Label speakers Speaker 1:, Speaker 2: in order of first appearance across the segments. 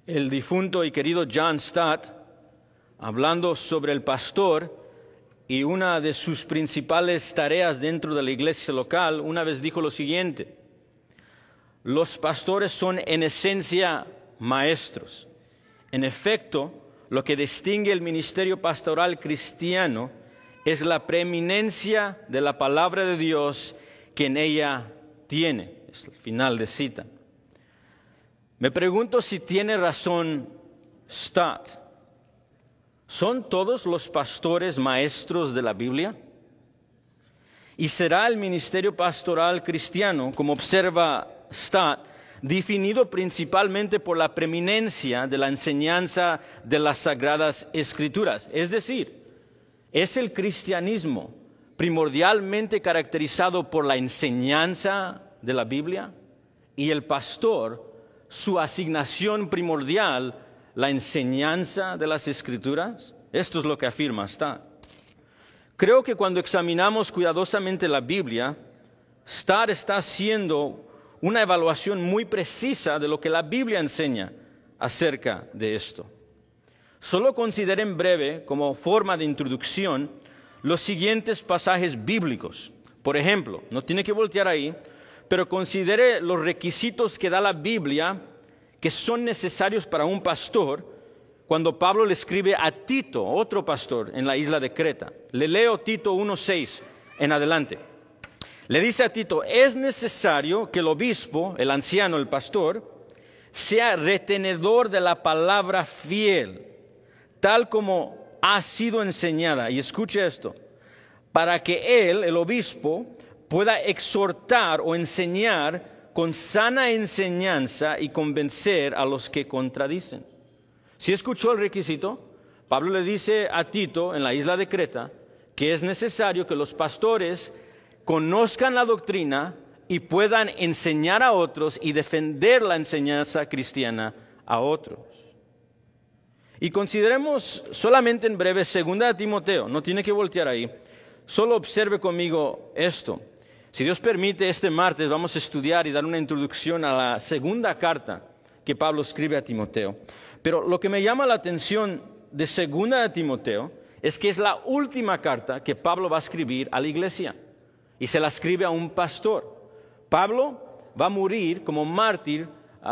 Speaker 1: El difunto y querido John Stott, hablando sobre el pastor y una de sus principales tareas dentro de la iglesia local, una vez dijo lo siguiente: los pastores son en esencia maestros. En efecto, lo que distingue el ministerio pastoral cristiano es la preeminencia de la palabra de Dios que en ella tiene. Es el final de cita. Me pregunto si tiene razón Stott. ¿Son todos los pastores maestros de la Biblia? ¿Y será el ministerio pastoral cristiano, como observa Stott, definido principalmente por la preeminencia de la enseñanza de las Sagradas Escrituras? Es decir, ¿es el cristianismo primordialmente caracterizado por la enseñanza de la Biblia y el pastor, su asignación primordial, la enseñanza de las Escrituras? Esto es lo que afirma Stott. Creo que cuando examinamos cuidadosamente la Biblia, Stott está haciendo una evaluación muy precisa de lo que la Biblia enseña acerca de esto. Solo considere en breve, como forma de introducción, los siguientes pasajes bíblicos. Por ejemplo, no tiene que voltear ahí, pero considere los requisitos que da la Biblia que son necesarios para un pastor cuando Pablo le escribe a Tito, otro pastor en la isla de Creta. Le leo Tito 1:6 en adelante. Le dice a Tito: es necesario que el obispo, el anciano, el pastor, sea retenedor de la palabra fiel, tal como ha sido enseñada. Y escuche esto: para que él, el obispo, pueda exhortar o enseñar con sana enseñanza y convencer a los que contradicen. ¿Sí escuchó el requisito? Pablo le dice a Tito en la isla de Creta que es necesario que los pastores conozcan la doctrina y puedan enseñar a otros y defender la enseñanza cristiana a otros. Y consideremos solamente en breve 2 Timoteo, no tiene que voltear ahí, solo observe conmigo esto. Si Dios permite, este martes vamos a estudiar y dar una introducción a la segunda carta que Pablo escribe a Timoteo. Pero lo que me llama la atención de 2 Timoteo es que es la última carta que Pablo va a escribir a la iglesia. Y se la escribe a un pastor. Pablo va a morir como mártir,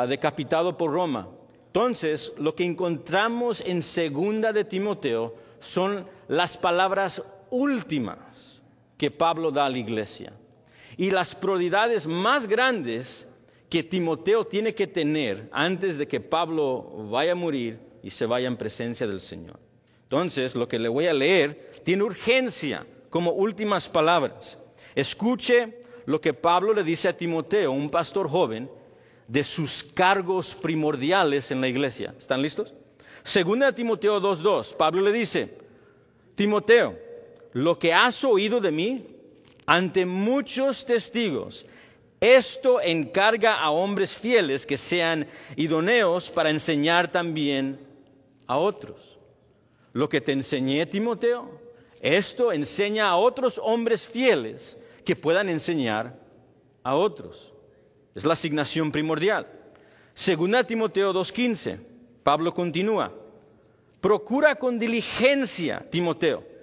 Speaker 1: decapitado por Roma. Entonces, lo que encontramos en 2 Timoteo son las palabras últimas que Pablo da a la iglesia. Y las prioridades más grandes que Timoteo tiene que tener antes de que Pablo vaya a morir y se vaya en presencia del Señor. Entonces, lo que le voy a leer tiene urgencia como últimas palabras. Escuche lo que Pablo le dice a Timoteo, un pastor joven, de sus cargos primordiales en la iglesia. ¿Están listos? 2 Timoteo 2:2, Pablo le dice: Timoteo, lo que has oído de mí ante muchos testigos, esto encarga a hombres fieles que sean idóneos para enseñar también a otros. Lo que te enseñé, Timoteo, esto enseña a otros hombres fieles que puedan enseñar a otros. Es la asignación primordial. 2 Timoteo 2:15, Pablo continúa: procura con diligencia, Timoteo,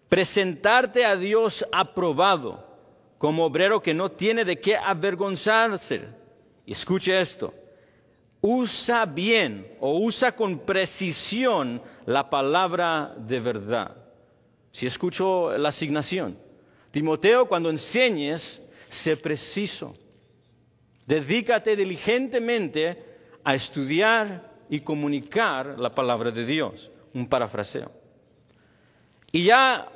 Speaker 1: presentarte a Dios aprobado, como obrero que no tiene de qué avergonzarse. Y escuche esto: usa bien o usa con precisión la palabra de verdad. Si escucho la asignación, Timoteo, cuando enseñes, sé preciso. Dedícate diligentemente a estudiar y comunicar la palabra de Dios. Un parafraseo. Y ya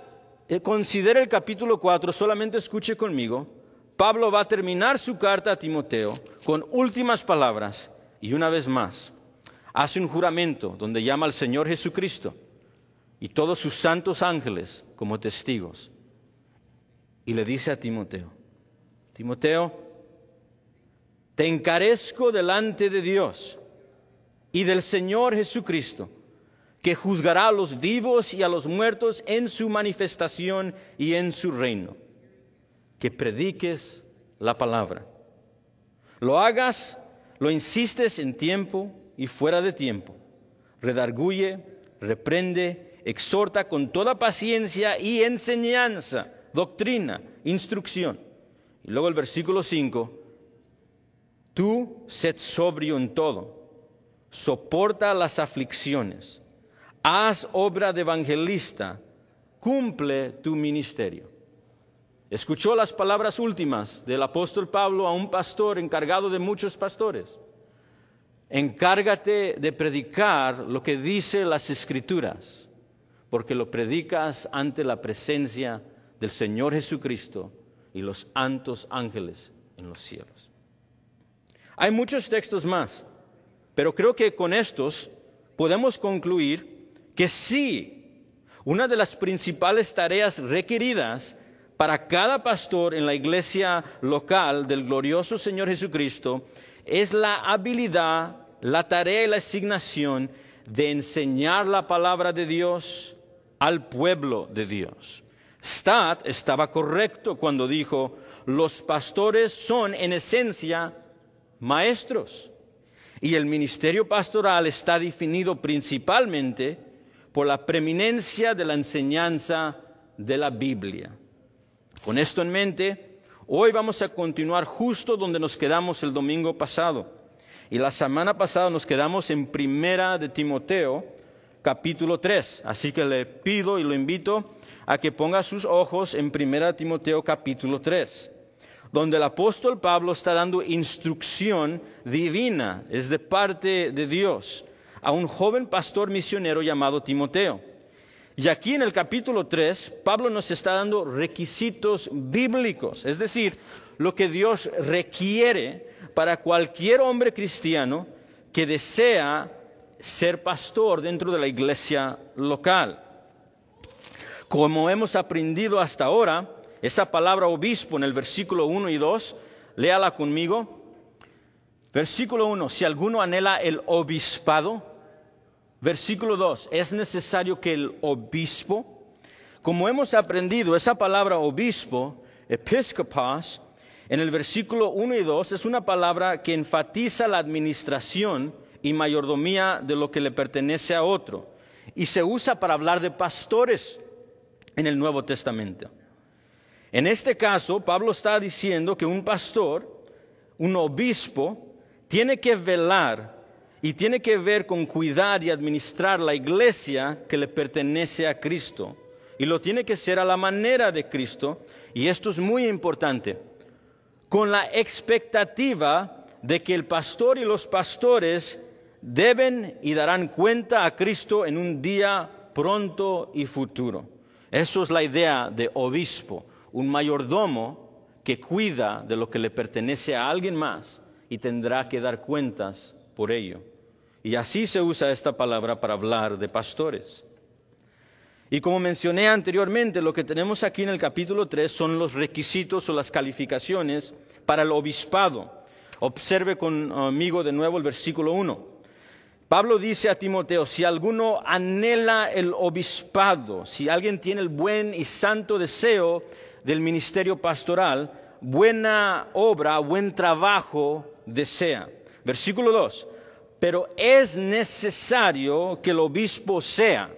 Speaker 1: considere el capítulo 4, solamente escuche conmigo. Pablo va a terminar su carta a Timoteo con últimas palabras y una vez más hace un juramento donde llama al Señor Jesucristo y todos sus santos ángeles como testigos. Y le dice a Timoteo: Timoteo, te encarezco delante de Dios y del Señor Jesucristo, que juzgará a los vivos y a los muertos en su manifestación y en su reino, que prediques la palabra. Lo hagas, lo insistes en tiempo y fuera de tiempo. Redarguye, reprende, exhorta con toda paciencia y enseñanza, doctrina, instrucción. Y luego el versículo 5, tú sed sobrio en todo, soporta las aflicciones, haz obra de evangelista, cumple tu ministerio. Escuchó las palabras últimas del apóstol Pablo a un pastor encargado de muchos pastores. Encárgate de predicar lo que dice las Escrituras, porque lo predicas ante la presencia del Señor Jesucristo y los santos ángeles en los cielos. Hay muchos textos más, pero creo que con estos podemos concluir que sí, una de las principales tareas requeridas para cada pastor en la iglesia local del glorioso Señor Jesucristo es la habilidad, la tarea y la asignación de enseñar la palabra de Dios al pueblo de Dios. Stott estaba correcto cuando dijo, los pastores son en esencia maestros. Y el ministerio pastoral está definido principalmente por la preeminencia de la enseñanza de la Biblia. Con esto en mente, hoy vamos a continuar justo donde nos quedamos el domingo pasado. Y la semana pasada nos quedamos en Primera de Timoteo, capítulo 3. Así que le pido y lo invito a que ponga sus ojos en Primera de Timoteo, capítulo 3. Donde el apóstol Pablo está dando instrucción divina, es de parte de Dios, a un joven pastor misionero llamado Timoteo. Y aquí en el capítulo 3, Pablo nos está dando requisitos bíblicos, es decir, lo que Dios requiere para cualquier hombre cristiano que desea ser pastor dentro de la iglesia local. Como hemos aprendido hasta ahora, esa palabra obispo en el versículo 1 y 2, léala conmigo. Versículo 1, si alguno anhela el obispado. Versículo 2, es necesario que el obispo, como hemos aprendido, esa palabra obispo, episkopos, en el versículo 1 y 2 es una palabra que enfatiza la administración y mayordomía de lo que le pertenece a otro. Y se usa para hablar de pastores en el Nuevo Testamento. En este caso, Pablo está diciendo que un pastor, un obispo, tiene que velar y tiene que ver con cuidar y administrar la iglesia que le pertenece a Cristo. Y lo tiene que hacer a la manera de Cristo. Y esto es muy importante. Con la expectativa de que el pastor y los pastores deben y darán cuenta a Cristo en un día pronto y futuro. Eso es la idea de obispo, un mayordomo que cuida de lo que le pertenece a alguien más y tendrá que dar cuentas por ello. Y así se usa esta palabra para hablar de pastores. Y como mencioné anteriormente, lo que tenemos aquí en el capítulo 3 son los requisitos o las calificaciones para el obispado. Observe conmigo de nuevo el versículo 1. Pablo dice a Timoteo, si alguno anhela el obispado, si alguien tiene el buen y santo deseo del ministerio pastoral, buena obra, buen trabajo desea. Versículo 2, pero es necesario que el obispo sea.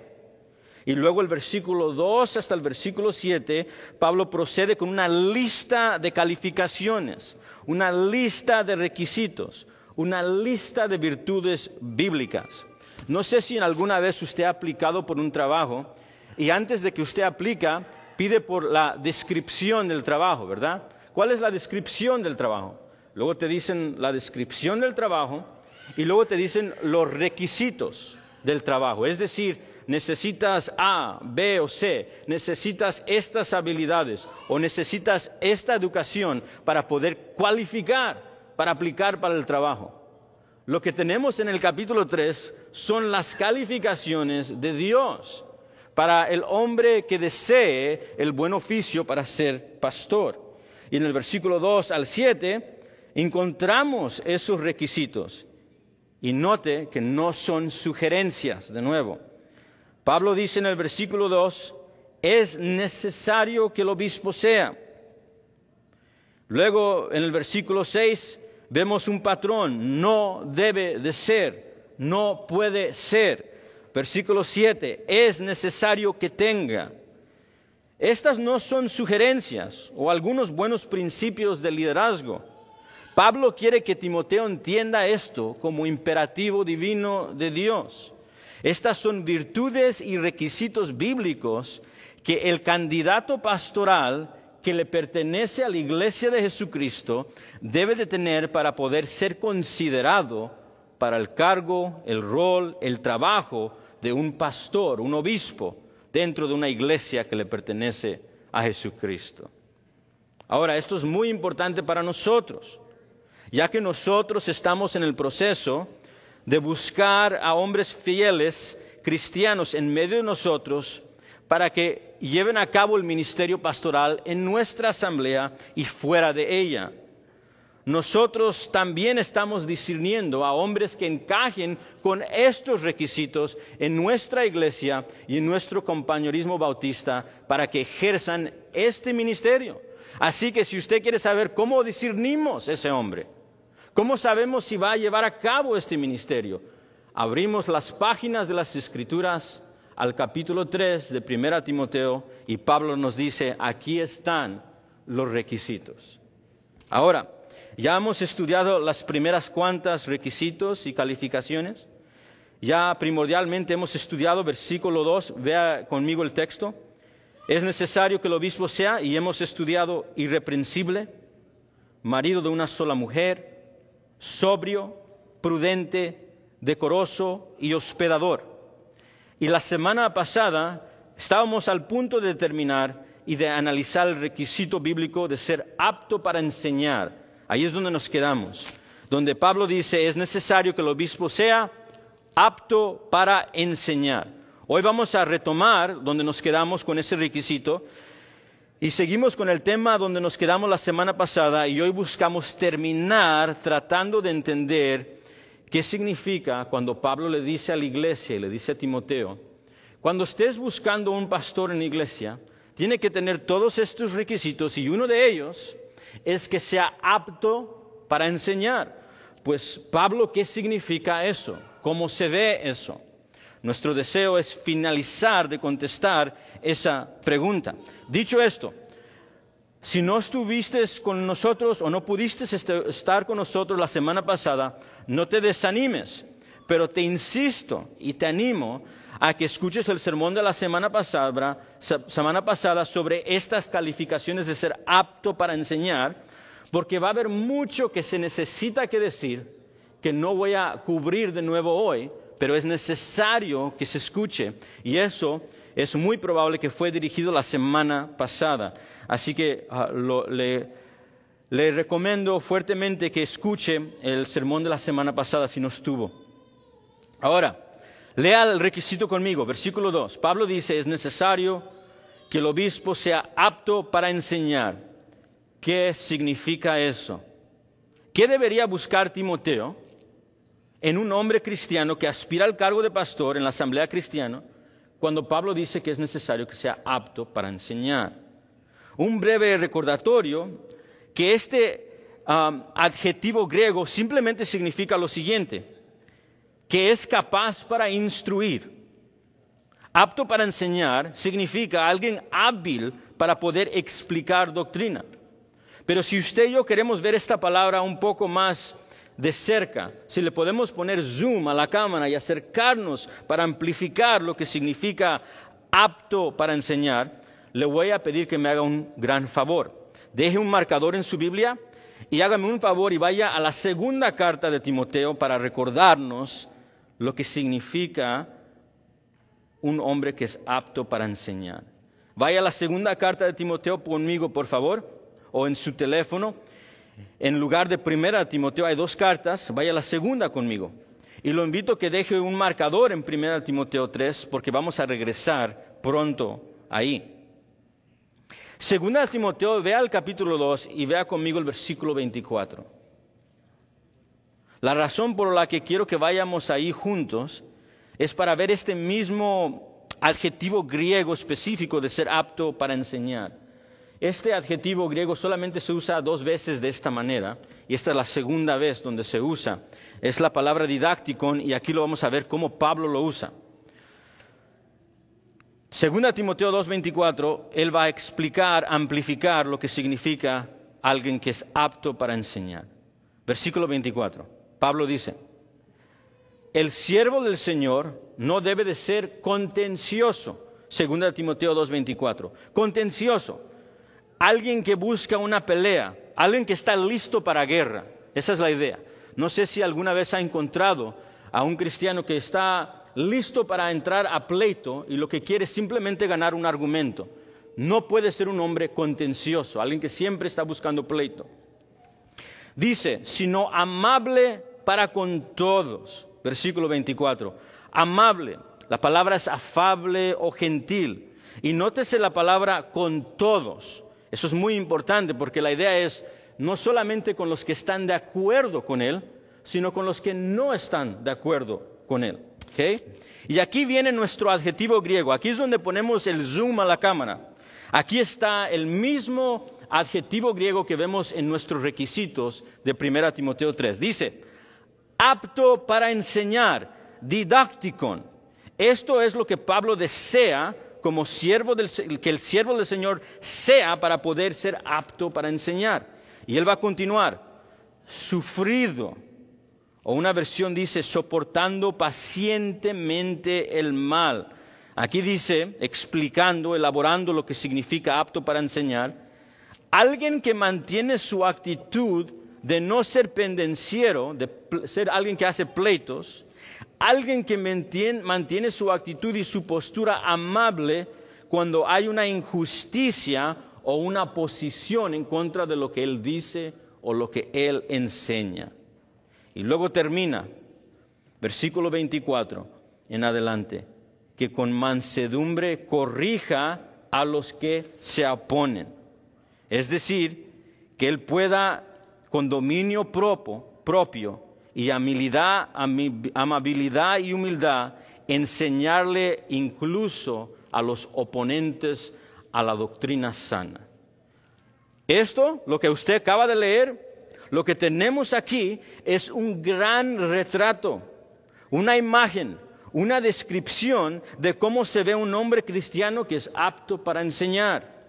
Speaker 1: Y luego el versículo 2 hasta el versículo 7, Pablo procede con una lista de calificaciones, una lista de requisitos, una lista de virtudes bíblicas. No sé si en alguna vez usted ha aplicado por un trabajo y antes de que usted aplica, pide por la descripción del trabajo, ¿verdad? ¿Cuál es la descripción del trabajo? Luego te dicen la descripción del trabajo y luego te dicen los requisitos del trabajo. Es decir, necesitas A, B o C, necesitas estas habilidades o necesitas esta educación para poder cualificar, para aplicar para el trabajo. Lo que tenemos en el capítulo 3 son las calificaciones de Dios para el hombre que desee el buen oficio para ser pastor. Y en el versículo 2 al 7 encontramos esos requisitos. Y note que no son sugerencias, de nuevo. Pablo dice en el versículo 2, es necesario que el obispo sea. Luego en el versículo 6 vemos un patrón, no debe de ser. no puede ser. Versículo 7, es necesario que tenga. Estas no son sugerencias o algunos buenos principios de liderazgo. Pablo quiere que Timoteo entienda esto como imperativo divino de Dios. Estas son virtudes y requisitos bíblicos que el candidato pastoral que le pertenece a la iglesia de Jesucristo debe de tener para poder ser considerado para el cargo, el rol, el trabajo de un pastor, un obispo, dentro de una iglesia que le pertenece a Jesucristo. Ahora, esto es muy importante para nosotros, ya que nosotros estamos en el proceso de buscar a hombres fieles, cristianos, en medio de nosotros, para que lleven a cabo el ministerio pastoral en nuestra asamblea y fuera de ella. Nosotros también estamos discerniendo a hombres que encajen con estos requisitos en nuestra iglesia y en nuestro compañerismo bautista para que ejerzan este ministerio. Así que si usted quiere saber cómo discernimos ese hombre, cómo sabemos si va a llevar a cabo este ministerio, abrimos las páginas de las Escrituras al capítulo 3 de 1 Timoteo y Pablo nos dice, aquí están los requisitos. Ahora, ya hemos estudiado las primeras cuantas requisitos y calificaciones. Ya primordialmente hemos estudiado versículo 2, vea conmigo el texto. Es necesario que el obispo sea, y hemos estudiado, irreprensible, marido de una sola mujer, sobrio, prudente, decoroso y hospedador. Y la semana pasada estábamos al punto de terminar y de analizar el requisito bíblico de ser apto para enseñar. Ahí es donde nos quedamos, donde Pablo dice, es necesario que el obispo sea apto para enseñar. Hoy vamos a retomar donde nos quedamos con ese requisito y seguimos con el tema donde nos quedamos la semana pasada y hoy buscamos terminar tratando de entender qué significa cuando Pablo le dice a la iglesia y le dice a Timoteo, cuando estés buscando un pastor en la iglesia, tiene que tener todos estos requisitos y uno de ellos es que sea apto para enseñar. Pues Pablo, ¿qué significa eso? ¿Cómo se ve eso? Nuestro deseo es finalizar de contestar esa pregunta. Dicho esto, si no estuviste con nosotros o no pudiste estar con nosotros la semana pasada, no te desanimes, pero te insisto y te animo a que escuches el sermón de la semana pasada sobre estas calificaciones de ser apto para enseñar, porque va a haber mucho que se necesita que decir, que no voy a cubrir de nuevo hoy, pero es necesario que se escuche, y eso es muy probable que fue dirigido la semana pasada. Así que le recomiendo fuertemente que escuche el sermón de la semana pasada si no estuvo. Ahora, lea el requisito conmigo, versículo 2. Pablo dice, es necesario que el obispo sea apto para enseñar. ¿Qué significa eso? ¿Qué debería buscar Timoteo en un hombre cristiano que aspira al cargo de pastor en la asamblea cristiana cuando Pablo dice que es necesario que sea apto para enseñar? Un breve recordatorio que este adjetivo griego simplemente significa lo siguiente, que es capaz para instruir. Apto para enseñar significa alguien hábil para poder explicar doctrina. Pero si usted y yo queremos ver esta palabra un poco más de cerca, si le podemos poner zoom a la cámara y acercarnos para amplificar lo que significa apto para enseñar, le voy a pedir que me haga un gran favor. Deje un marcador en su Biblia y hágame un favor y vaya a la segunda carta de Timoteo para recordarnos lo que significa un hombre que es apto para enseñar. Vaya a la segunda carta de Timoteo conmigo, por favor, o en su teléfono. En lugar de 1 Timoteo hay 2 cartas, vaya a la segunda conmigo. Y lo invito a que deje un marcador en 1 Timoteo 3, porque vamos a regresar pronto ahí. Segunda Timoteo, vea el capítulo 2 y vea conmigo el versículo 24. La razón por la que quiero que vayamos ahí juntos es para ver este mismo adjetivo griego específico de ser apto para enseñar. Este adjetivo griego solamente se usa 2 veces de esta manera, y esta es la segunda vez donde se usa es la palabra didacticon, y aquí lo vamos a ver cómo Pablo lo usa. 2 Timoteo 2:24, él va a explicar, amplificar lo que significa alguien que es apto para enseñar. Versículo 24, Pablo dice: el siervo del Señor no debe de ser contencioso. 2 Timoteo 2:24, contencioso. Alguien que busca una pelea, alguien que está listo para guerra. Esa es la idea. No sé si alguna vez ha encontrado a un cristiano que está listo para entrar a pleito y lo que quiere es simplemente ganar un argumento. No puede ser un hombre contencioso, alguien que siempre está buscando pleito. Dice, sino amable para con todos. Versículo 24. Amable. La palabra es afable o gentil. Y nótese la palabra con todos. Eso es muy importante porque la idea es no solamente con los que están de acuerdo con él, sino con los que no están de acuerdo con él. ¿Okay? Y aquí viene nuestro adjetivo griego. Aquí es donde ponemos el zoom a la cámara. Aquí está el mismo adjetivo griego que vemos en nuestros requisitos de 1 Timoteo 3. Dice, apto para enseñar, didacticon. Esto es lo que Pablo desea como que el siervo del Señor sea para poder ser apto para enseñar. Y él va a continuar, sufrido, o una versión dice, soportando pacientemente el mal. Aquí dice, explicando, elaborando lo que significa apto para enseñar, alguien que mantiene su actitud de no ser pendenciero, de ser alguien que hace pleitos, alguien que mantiene su actitud y su postura amable cuando hay una injusticia o una posición en contra de lo que él dice o lo que él enseña. Y luego termina, versículo 24 en adelante, que con mansedumbre corrija a los que se oponen. Es decir, que él pueda con dominio propio y amabilidad y humildad enseñarle incluso a los oponentes a la doctrina sana. Esto, lo que usted acaba de leer, lo que tenemos aquí es un gran retrato, una imagen, una descripción de cómo se ve un hombre cristiano que es apto para enseñar.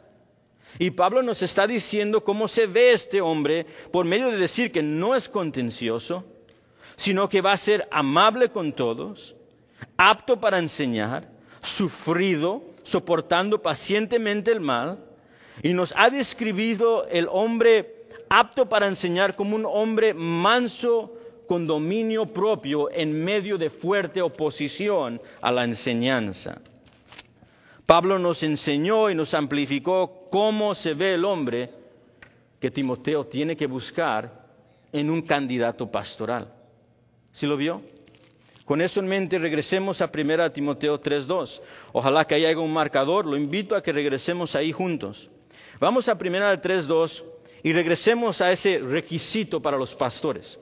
Speaker 1: Y Pablo nos está diciendo cómo se ve este hombre por medio de decir que no es contencioso, sino que va a ser amable con todos, apto para enseñar, sufrido, soportando pacientemente el mal, y nos ha descrito el hombre apto para enseñar como un hombre manso con dominio propio en medio de fuerte oposición a la enseñanza. Pablo nos enseñó y nos amplificó cómo se ve el hombre que Timoteo tiene que buscar en un candidato pastoral. ¿Sí lo vio? Con eso en mente regresemos a 1 Timoteo 3:2. Ojalá que haya un marcador, lo invito a que regresemos ahí juntos. Vamos a 1 3:2 y regresemos a ese requisito para los pastores.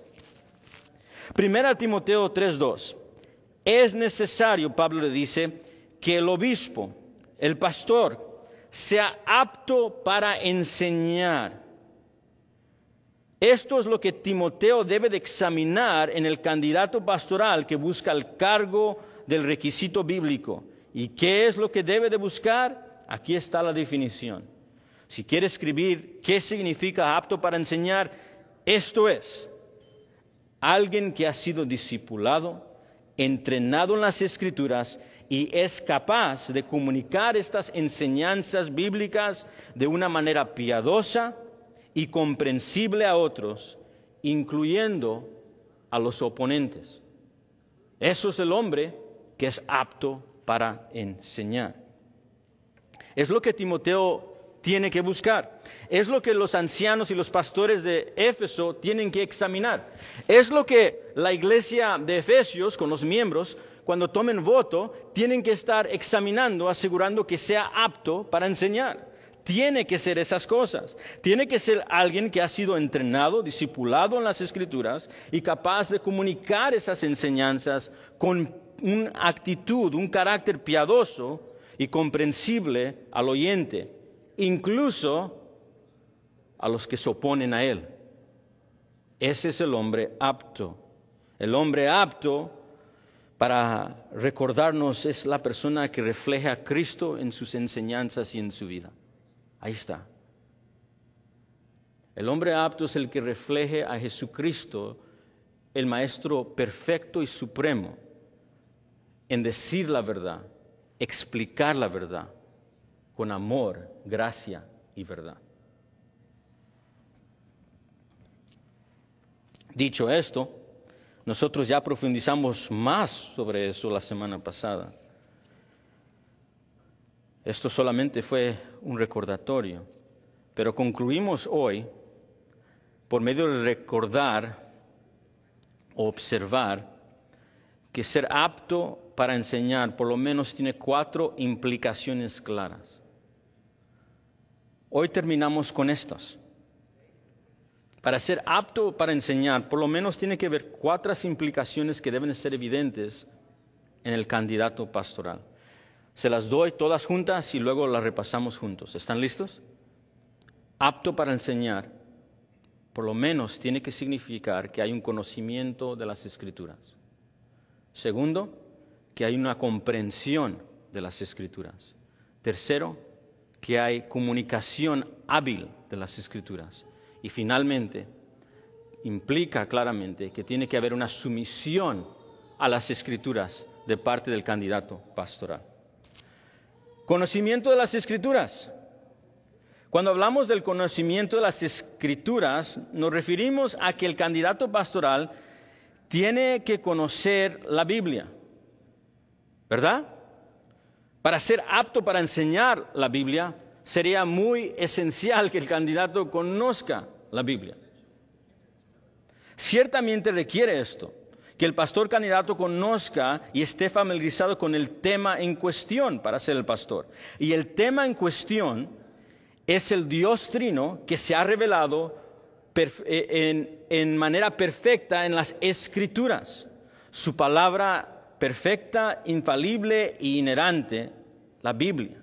Speaker 1: 1 Timoteo 3:2. Es necesario, Pablo le dice, que el obispo, el pastor, sea apto para enseñar. Esto es lo que Timoteo debe de examinar en el candidato pastoral que busca el cargo del requisito bíblico. ¿Y qué es lo que debe de buscar? Aquí está la definición. Si quiere escribir qué significa apto para enseñar, esto es alguien que ha sido discipulado, entrenado en las Escrituras y es capaz de comunicar estas enseñanzas bíblicas de una manera piadosa y comprensible a otros, incluyendo a los oponentes. Eso es el hombre que es apto para enseñar. Es lo que Timoteo tiene que buscar. Es lo que los ancianos y los pastores de Éfeso tienen que examinar. Es lo que la iglesia de Efesios, con los miembros, cuando tomen voto, tienen que estar examinando, asegurando que sea apto para enseñar. Tiene que ser esas cosas. Tiene que ser alguien que ha sido entrenado, discipulado en las Escrituras y capaz de comunicar esas enseñanzas con una actitud, un carácter piadoso y comprensible al oyente, incluso a los que se oponen a él. Ese es el hombre apto. El hombre apto para recordarnos es la persona que refleja a Cristo en sus enseñanzas y en su vida. Ahí está. El hombre apto es el que refleje a Jesucristo, el Maestro perfecto y supremo, en decir la verdad, explicar la verdad, con amor, gracia y verdad. Dicho esto, nosotros ya profundizamos más sobre eso la semana pasada. Esto solamente fue un recordatorio, pero concluimos hoy por medio de recordar o observar que ser apto para enseñar por lo menos tiene 4 implicaciones claras. Hoy terminamos con estas. Para ser apto para enseñar, por lo menos tiene que haber 4 implicaciones que deben ser evidentes en el candidato pastoral. Se las doy todas juntas y luego las repasamos juntos. ¿Están listos? Apto para enseñar, por lo menos tiene que significar que hay un conocimiento de las Escrituras. Segundo, que hay una comprensión de las Escrituras. Tercero, que hay comunicación hábil de las Escrituras. Y finalmente, implica claramente que tiene que haber una sumisión a las Escrituras de parte del candidato pastoral. Conocimiento de las Escrituras. Cuando hablamos del conocimiento de las Escrituras, nos referimos a que el candidato pastoral tiene que conocer la Biblia, ¿verdad? Para ser apto para enseñar la Biblia, sería muy esencial que el candidato conozca la Biblia. Ciertamente requiere esto, que el pastor candidato conozca y esté familiarizado con el tema en cuestión para ser el pastor. Y el tema en cuestión es el Dios Trino que se ha revelado en manera perfecta en las Escrituras. Su palabra perfecta, infalible e inerrante, la Biblia.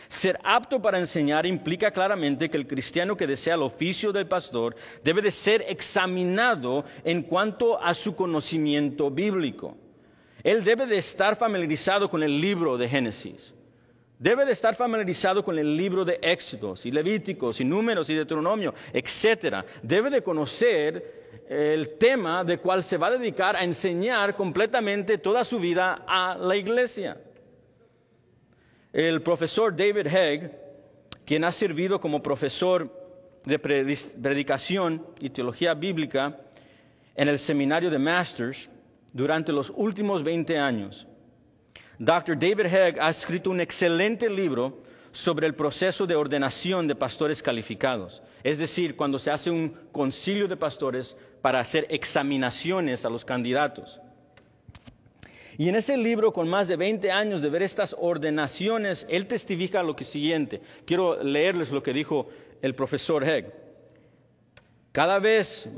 Speaker 1: Ser apto para enseñar implica claramente que el cristiano que desea el oficio del pastor debe de ser examinado en cuanto a su conocimiento bíblico. Él debe de estar familiarizado con el libro de Génesis. Debe de estar familiarizado con el libro de Éxodos y Levíticos y Números y Deuteronomio, etc. Debe de conocer el tema de cual se va a dedicar a enseñar completamente toda su vida a la iglesia. El profesor David Hegg, quien ha servido como profesor de predicación y teología bíblica en el seminario de Masters durante los últimos 20 años, Dr. David Hegg ha escrito un excelente libro sobre el proceso de ordenación de pastores calificados. Es decir, cuando se hace un concilio de pastores para hacer examinaciones a los candidatos. Y en ese libro, con más de 20 años de ver estas ordenaciones, él testifica lo que siguiente. Quiero leerles lo que dijo el profesor Hegg. Es cada vez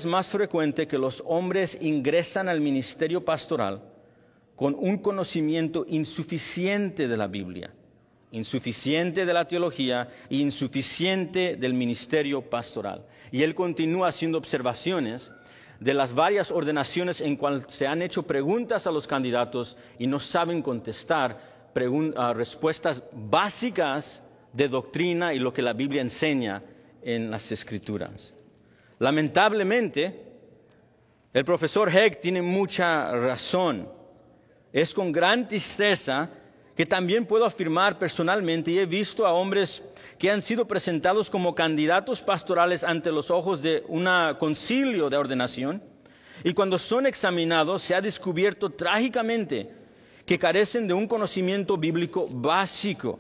Speaker 1: más frecuente que los hombres ingresan al ministerio pastoral con un conocimiento insuficiente de la Biblia, insuficiente de la teología e insuficiente del ministerio pastoral. Y él continúa haciendo observaciones de las varias ordenaciones en cual se han hecho preguntas a los candidatos y no saben contestar respuestas básicas de doctrina y lo que la Biblia enseña en las Escrituras. Lamentablemente, el profesor Hegg tiene mucha razón. Es con gran tristeza que también puedo afirmar personalmente y he visto a hombres que han sido presentados como candidatos pastorales ante los ojos de un concilio de ordenación y cuando son examinados se ha descubierto trágicamente que carecen de un conocimiento bíblico básico.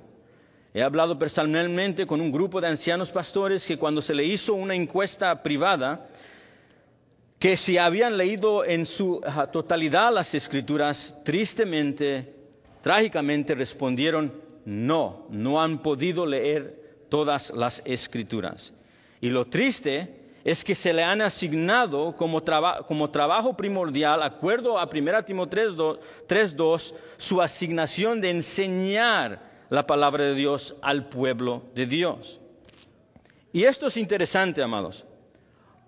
Speaker 1: He hablado personalmente con un grupo de ancianos pastores que cuando se le hizo una encuesta privada que si habían leído en su totalidad las Escrituras, trágicamente respondieron no han podido leer todas las Escrituras. Y lo triste es que se le han asignado como trabajo primordial, acuerdo a 1 Timoteo 3:2, su asignación de enseñar la palabra de Dios al pueblo de Dios. Y esto es interesante, amados,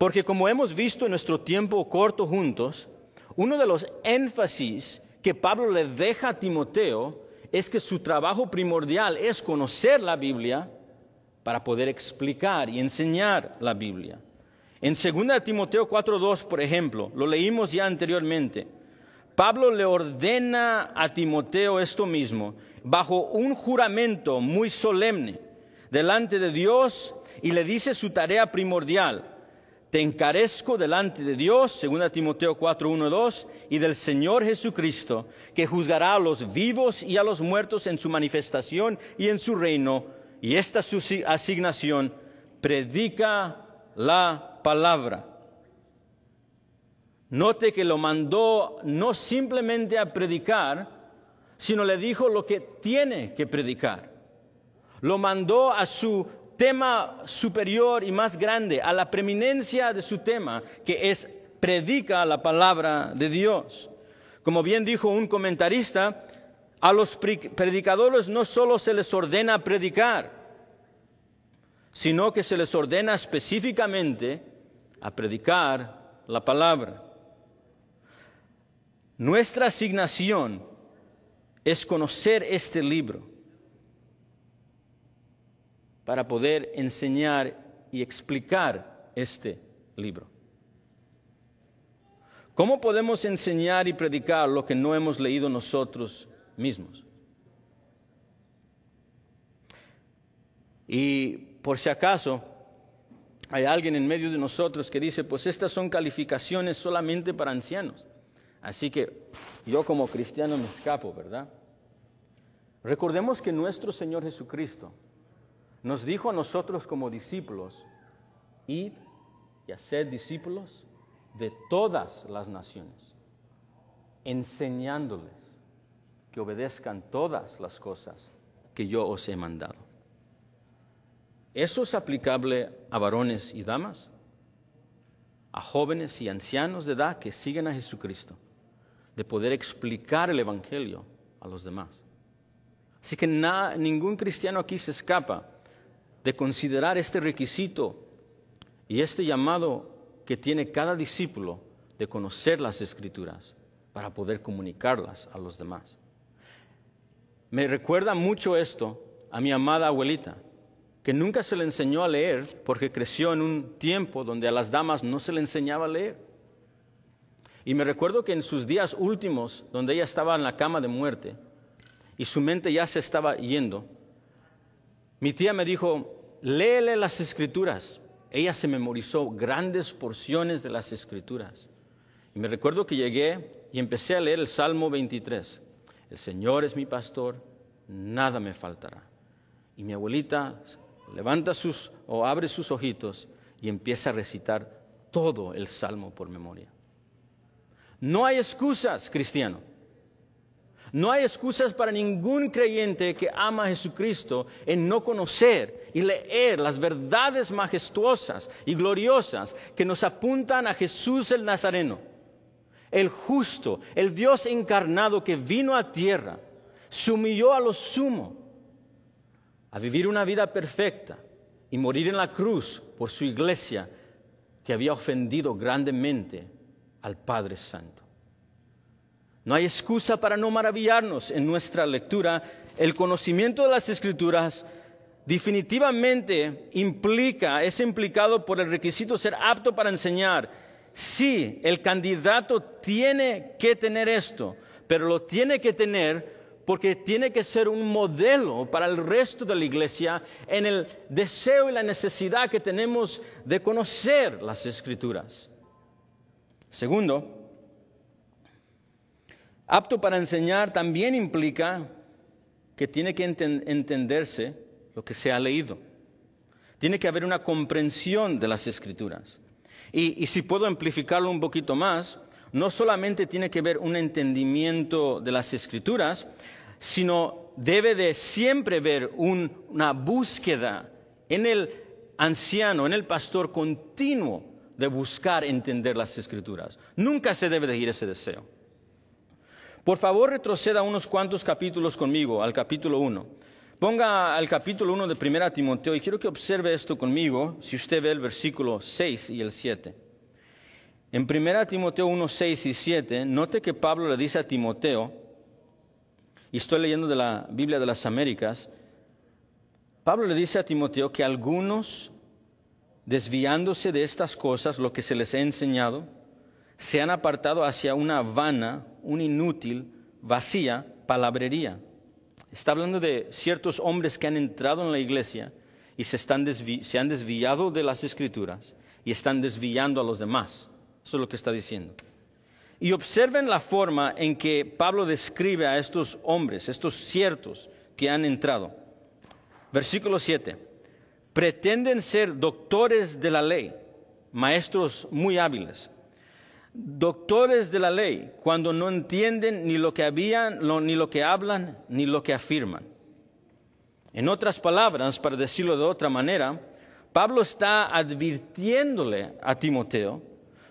Speaker 1: Porque como hemos visto en nuestro tiempo corto juntos, uno de los énfasis que Pablo le deja a Timoteo es que su trabajo primordial es conocer la Biblia para poder explicar y enseñar la Biblia. En 2 Timoteo 4:2, por ejemplo, lo leímos ya anteriormente, Pablo le ordena a Timoteo esto mismo, bajo un juramento muy solemne, delante de Dios, y le dice su tarea primordial: te encarezco delante de Dios, 2 Timoteo 4:1-2, y del Señor Jesucristo, que juzgará a los vivos y a los muertos en su manifestación y en su reino. Y esta es su asignación: predica la palabra. Note que lo mandó no simplemente a predicar, sino le dijo lo que tiene que predicar. Lo mandó a su tema superior y más grande, a la preeminencia de su tema, que es predica la palabra de Dios. Como bien dijo un comentarista, a los predicadores no solo se les ordena predicar, sino que se les ordena específicamente a predicar la palabra. Nuestra asignación es conocer este libro para poder enseñar y explicar este libro. ¿Cómo podemos enseñar y predicar lo que no hemos leído nosotros mismos? Y por si acaso hay alguien en medio de nosotros que dice, pues estas son calificaciones solamente para ancianos, así que yo como cristiano me escapo, ¿verdad? Recordemos que nuestro Señor Jesucristo nos dijo a nosotros como discípulos: id y haced discípulos de todas las naciones, enseñándoles que obedezcan todas las cosas que yo os he mandado. ¿Eso es aplicable a varones y damas? A jóvenes y ancianos de edad que siguen a Jesucristo, de poder explicar el Evangelio a los demás. Así que ningún cristiano aquí se escapa de considerar este requisito y este llamado que tiene cada discípulo de conocer las Escrituras para poder comunicarlas a los demás. Me recuerda mucho esto a mi amada abuelita, que nunca se le enseñó a leer porque creció en un tiempo donde a las damas no se le enseñaba a leer. Y me recuerdo que en sus días últimos, donde ella estaba en la cama de muerte y su mente ya se estaba yendo, mi tía me dijo, léele las Escrituras. Ella se memorizó grandes porciones de las Escrituras. Y me recuerdo que llegué y empecé a leer el Salmo 23. El Señor es mi pastor, nada me faltará. Y mi abuelita levanta abre sus ojitos y empieza a recitar todo el Salmo por memoria. No hay excusas, cristiano. No hay excusas para ningún creyente que ama a Jesucristo en no conocer y leer las verdades majestuosas y gloriosas que nos apuntan a Jesús el Nazareno, el justo, el Dios encarnado que vino a tierra, se humilló a lo sumo, a vivir una vida perfecta y morir en la cruz por su iglesia que había ofendido grandemente al Padre Santo. No hay excusa para no maravillarnos en nuestra lectura. El conocimiento de las Escrituras definitivamente es implicado por el requisito de ser apto para enseñar. Sí, el candidato tiene que tener esto, pero lo tiene que tener porque tiene que ser un modelo para el resto de la iglesia en el deseo y la necesidad que tenemos de conocer las Escrituras. Segundo, apto para enseñar también implica que tiene que entenderse lo que se ha leído. Tiene que haber una comprensión de las Escrituras. Y si puedo amplificarlo un poquito más, no solamente tiene que haber un entendimiento de las Escrituras, sino debe de siempre haber una búsqueda en el anciano, en el pastor continuo de buscar entender las Escrituras. Nunca se debe de ir ese deseo. Por favor, retroceda unos cuantos capítulos conmigo al capítulo 1, Ponga al capítulo 1 de 1 Timoteo y quiero que observe esto conmigo si usted ve el versículo 6 y el 7. En 1 Timoteo 1, 6 y 7, note que Pablo le dice a Timoteo, y estoy leyendo de la Biblia de las Américas, Pablo le dice a Timoteo que algunos, desviándose de estas cosas, lo que se les ha enseñado, se han apartado hacia una vana, una inútil, vacía palabrería. Está hablando de ciertos hombres que han entrado en la iglesia y se han desviado de las Escrituras y están desviando a los demás. Eso es lo que está diciendo. Y observen la forma en que Pablo describe a estos hombres, estos ciertos que han entrado. Versículo 7. Pretenden ser doctores de la ley, maestros muy hábiles. Doctores de la ley, cuando no entienden ni lo que ni lo que hablan, ni lo que afirman. En otras palabras, para decirlo de otra manera, Pablo está advirtiéndole a Timoteo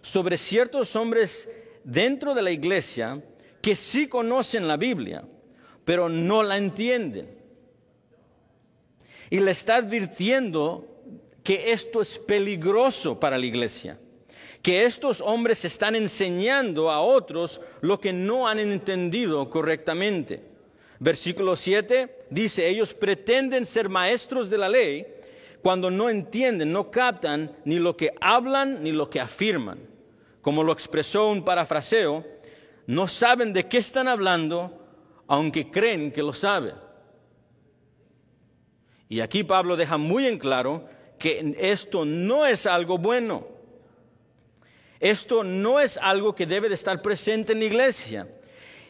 Speaker 1: sobre ciertos hombres dentro de la iglesia que sí conocen la Biblia, pero no la entienden. Y le está advirtiendo que esto es peligroso para la iglesia, que estos hombres están enseñando a otros lo que no han entendido correctamente. Versículo 7 dice, ellos pretenden ser maestros de la ley cuando no entienden, no captan ni lo que hablan ni lo que afirman. Como lo expresó un parafraseo, no saben de qué están hablando, aunque creen que lo saben. Y aquí Pablo deja muy en claro que esto no es algo bueno. Esto no es algo que debe de estar presente en la iglesia.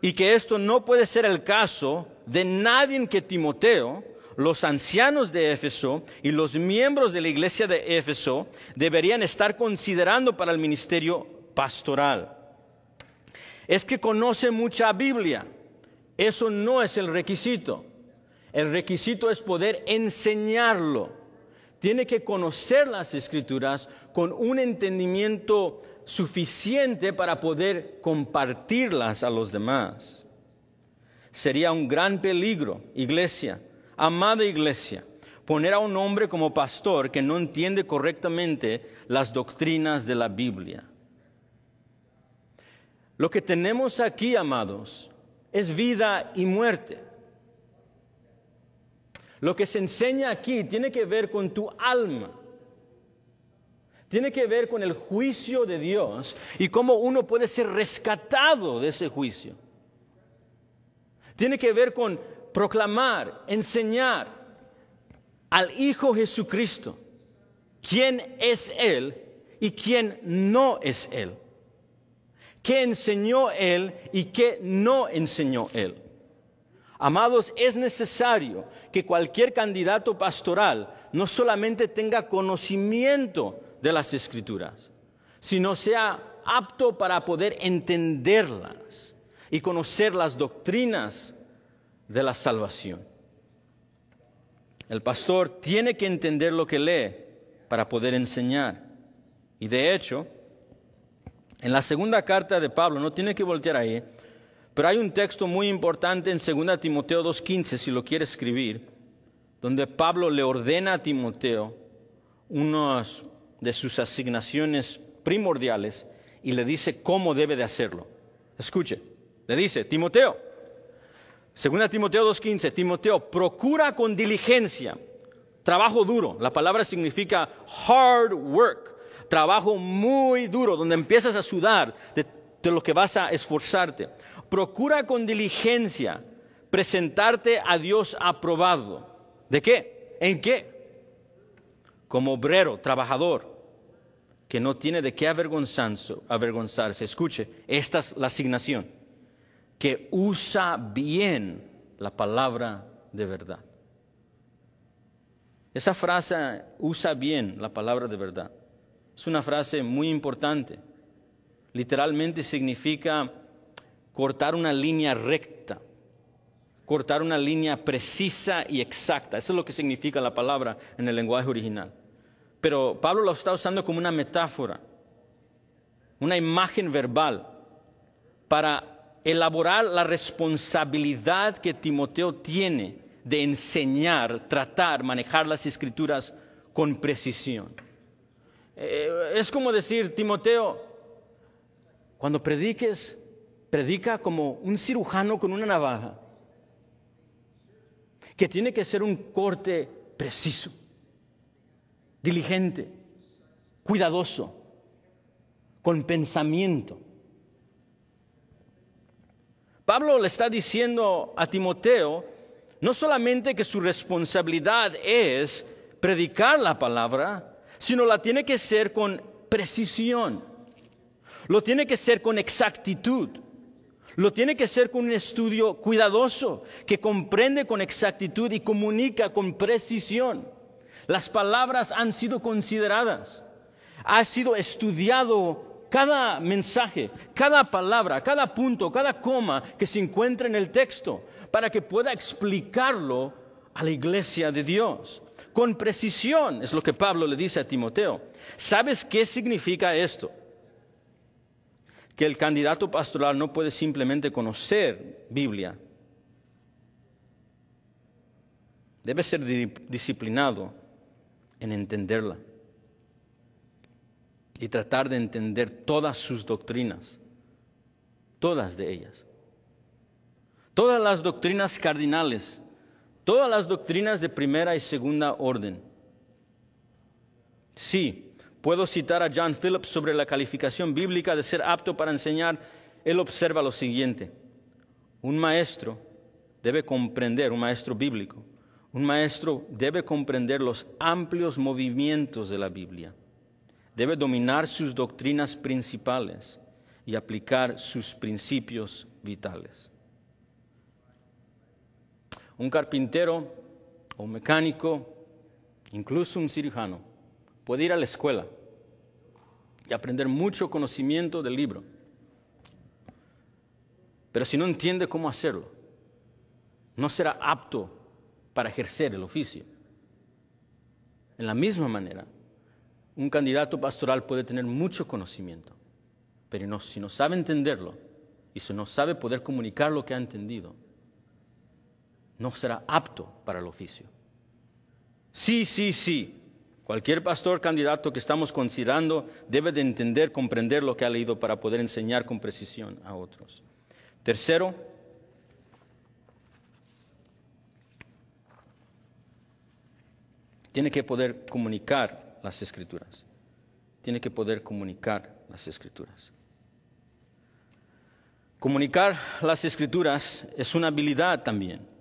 Speaker 1: Y que esto no puede ser el caso de nadie que Timoteo, los ancianos de Éfeso y los miembros de la iglesia de Éfeso deberían estar considerando para el ministerio pastoral. Es que conoce mucha Biblia. Eso no es el requisito. El requisito es poder enseñarlo. Tiene que conocer las Escrituras con un entendimiento suficiente para poder compartirlas a los demás. Sería un gran peligro, iglesia, amada iglesia, poner a un hombre como pastor que no entiende correctamente las doctrinas de la Biblia. Lo que tenemos aquí, amados, es vida y muerte. Lo que se enseña aquí tiene que ver con tu alma. Tiene que ver con el juicio de Dios y cómo uno puede ser rescatado de ese juicio. Tiene que ver con proclamar, enseñar al Hijo Jesucristo quién es Él y quién no es Él. ¿Qué enseñó Él y qué no enseñó Él? Amados, es necesario que cualquier candidato pastoral no solamente tenga conocimiento de las Escrituras, sino sea apto para poder entenderlas y conocer las doctrinas de la salvación. El pastor tiene que entender lo que lee para poder enseñar. Y de hecho, en la segunda carta de Pablo, no tiene que voltear ahí, pero hay un texto muy importante en 2 Timoteo 2:15, si lo quiere escribir, donde Pablo le ordena a Timoteo unas de sus asignaciones primordiales y le dice cómo debe de hacerlo. Escuche, le dice, Timoteo, 2 Timoteo 2:15, Timoteo, procura con diligencia, trabajo duro, la palabra significa hard work, trabajo muy duro, donde empiezas a sudar de lo que vas a esforzarte. Procura con diligencia presentarte a Dios aprobado. ¿De qué? ¿En qué? Como obrero, trabajador, que no tiene de qué avergonzarse. Escuche, esta es la asignación, que usa bien la palabra de verdad. Esa frase, usa bien la palabra de verdad, es una frase muy importante. Literalmente significa cortar una línea recta, cortar una línea precisa y exacta. Eso es lo que significa la palabra en el lenguaje original. Pero Pablo lo está usando como una metáfora, una imagen verbal, para elaborar la responsabilidad que Timoteo tiene de enseñar, tratar, manejar las Escrituras con precisión. Es como decir, Timoteo, cuando prediques, predica como un cirujano con una navaja, que tiene que ser un corte preciso, diligente, cuidadoso, con pensamiento. Pablo le está diciendo a Timoteo no solamente que su responsabilidad es predicar la palabra, sino la tiene que ser con precisión, lo tiene que ser con exactitud, lo tiene que ser con un estudio cuidadoso, que comprende con exactitud y comunica con precisión. Las palabras han sido consideradas, ha sido estudiado cada mensaje, cada palabra, cada punto, cada coma que se encuentra en el texto, para que pueda explicarlo a la iglesia de Dios. Con precisión es lo que Pablo le dice a Timoteo. ¿Sabes qué significa esto? Que el candidato pastoral no puede simplemente conocer Biblia. Debe ser disciplinado en entenderla y tratar de entender todas sus doctrinas, todas de ellas. Todas las doctrinas cardinales, todas las doctrinas de primera y segunda orden. Sí, puedo citar a John Phillips sobre la calificación bíblica de ser apto para enseñar. Él observa lo siguiente: un maestro debe comprender, un maestro bíblico, un maestro debe comprender los amplios movimientos de la Biblia, debe dominar sus doctrinas principales y aplicar sus principios vitales. Un carpintero o un mecánico, incluso un cirujano, puede ir a la escuela y aprender mucho conocimiento del libro. Pero si no entiende cómo hacerlo, no será apto para ejercer el oficio. En la misma manera, un candidato pastoral puede tener mucho conocimiento, pero si no sabe entenderlo y si no sabe poder comunicar lo que ha entendido, no será apto para el oficio. Sí. Cualquier pastor candidato que estamos considerando debe de entender, comprender lo que ha leído para poder enseñar con precisión a otros. Tercero, tiene que poder comunicar las Escrituras. Tiene que poder comunicar las Escrituras. Comunicar las Escrituras es una habilidad también.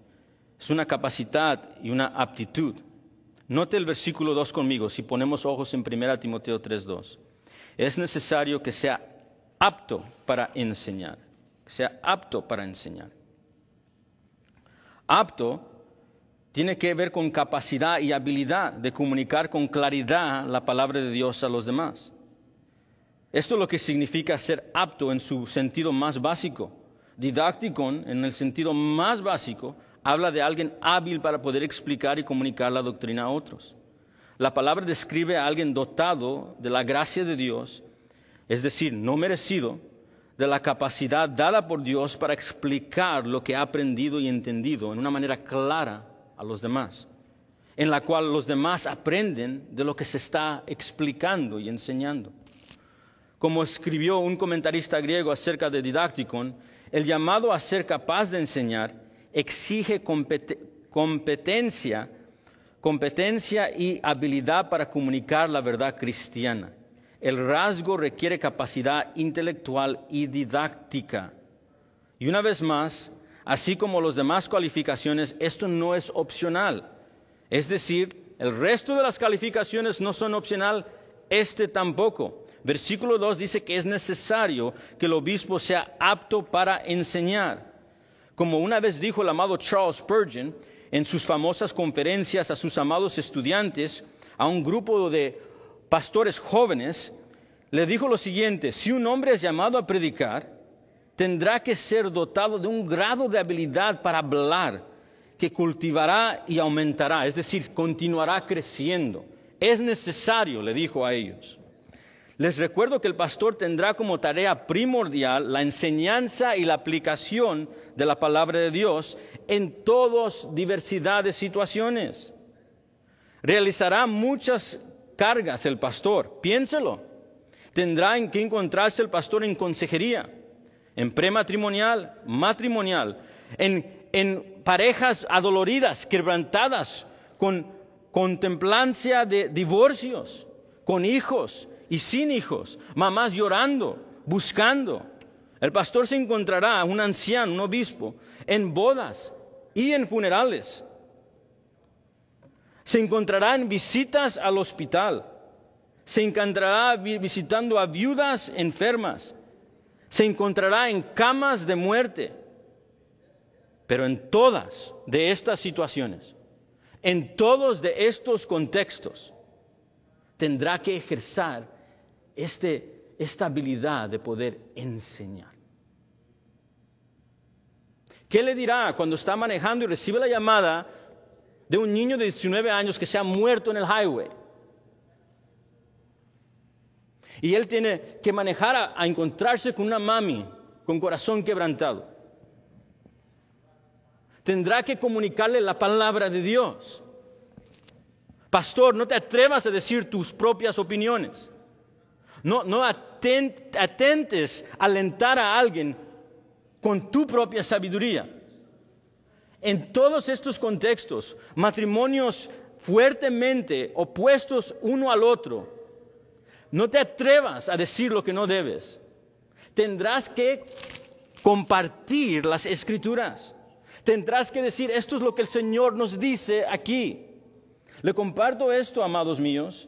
Speaker 1: Es una capacidad y una aptitud. Note el versículo 2 conmigo, si ponemos ojos en 1 Timoteo 3:2. Es necesario que sea apto para enseñar. Que sea apto para enseñar. Apto tiene que ver con capacidad y habilidad de comunicar con claridad la palabra de Dios a los demás. Esto es lo que significa ser apto en su sentido más básico. Didacticon, en el sentido más básico, habla de alguien hábil para poder explicar y comunicar la doctrina a otros. La palabra describe a alguien dotado de la gracia de Dios, es decir, no merecido, de la capacidad dada por Dios para explicar lo que ha aprendido y entendido en una manera clara a los demás, en la cual los demás aprenden de lo que se está explicando y enseñando. Como escribió un comentarista griego acerca de Didacticon, el llamado a ser capaz de enseñar exige competencia y habilidad para comunicar la verdad cristiana. El rasgo requiere capacidad intelectual y didáctica. Y una vez más, así como las demás calificaciones, esto no es opcional. Es decir, el resto de las calificaciones no son opcional, este tampoco. Versículo 2 dice que es necesario que el obispo sea apto para enseñar. Como una vez dijo el amado Charles Spurgeon en sus famosas conferencias a sus amados estudiantes, a un grupo de pastores jóvenes, le dijo lo siguiente: si un hombre es llamado a predicar, tendrá que ser dotado de un grado de habilidad para hablar que cultivará y aumentará, es decir, continuará creciendo. Es necesario, le dijo a ellos. Les recuerdo que el pastor tendrá como tarea primordial la enseñanza y la aplicación de la palabra de Dios en todas diversidad de situaciones. Realizará muchas cargas el pastor, piénselo. Tendrá que encontrarse el pastor en consejería, en prematrimonial, matrimonial, en parejas adoloridas, quebrantadas, con contemplancia de divorcios, con hijos y sin hijos, mamás llorando, buscando. El pastor se encontrará, un anciano, un obispo, en bodas y en funerales. Se encontrará en visitas al hospital. Se encontrará visitando a viudas enfermas. Se encontrará en camas de muerte. Pero en todas de estas situaciones, en todos de estos contextos, tendrá que ejercer esta habilidad de poder enseñar. ¿Qué le dirá cuando está manejando y recibe la llamada de un niño de 19 años que se ha muerto en el highway? Y él tiene que manejar a encontrarse con una mami con corazón quebrantado. Tendrá que comunicarle la palabra de Dios. Pastor, no te atrevas a decir tus propias opiniones. No atentes a alentar a alguien con tu propia sabiduría. En todos estos contextos, matrimonios fuertemente opuestos uno al otro, no te atrevas a decir lo que no debes. Tendrás que compartir las Escrituras. Tendrás que decir, esto es lo que el Señor nos dice aquí. Le comparto esto, amados míos,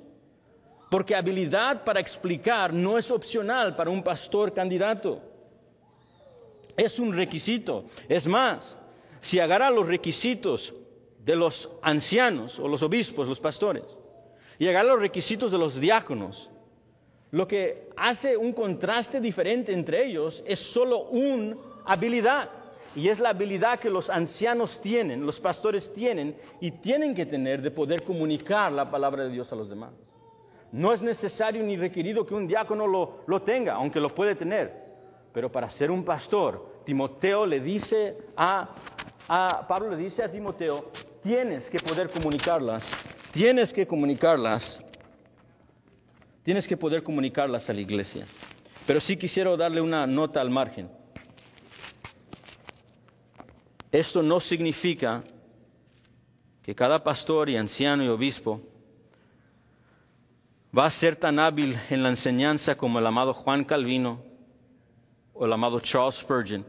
Speaker 1: porque habilidad para explicar no es opcional para un pastor candidato. Es un requisito. Es más, si agarra los requisitos de los ancianos o los obispos, los pastores, y agarra los requisitos de los diáconos, lo que hace un contraste diferente entre ellos es solo una habilidad. Y es la habilidad que los ancianos tienen, los pastores tienen y tienen que tener de poder comunicar la palabra de Dios a los demás. No es necesario ni requerido que un diácono lo tenga, aunque lo puede tener. Pero para ser un pastor, Pablo le dice a Timoteo, tienes que poder comunicarlas, tienes que poder comunicarlas a la iglesia. Pero sí quisiera darle una nota al margen. Esto no significa que cada pastor y anciano y obispo va a ser tan hábil en la enseñanza como el amado Juan Calvino o el amado Charles Spurgeon,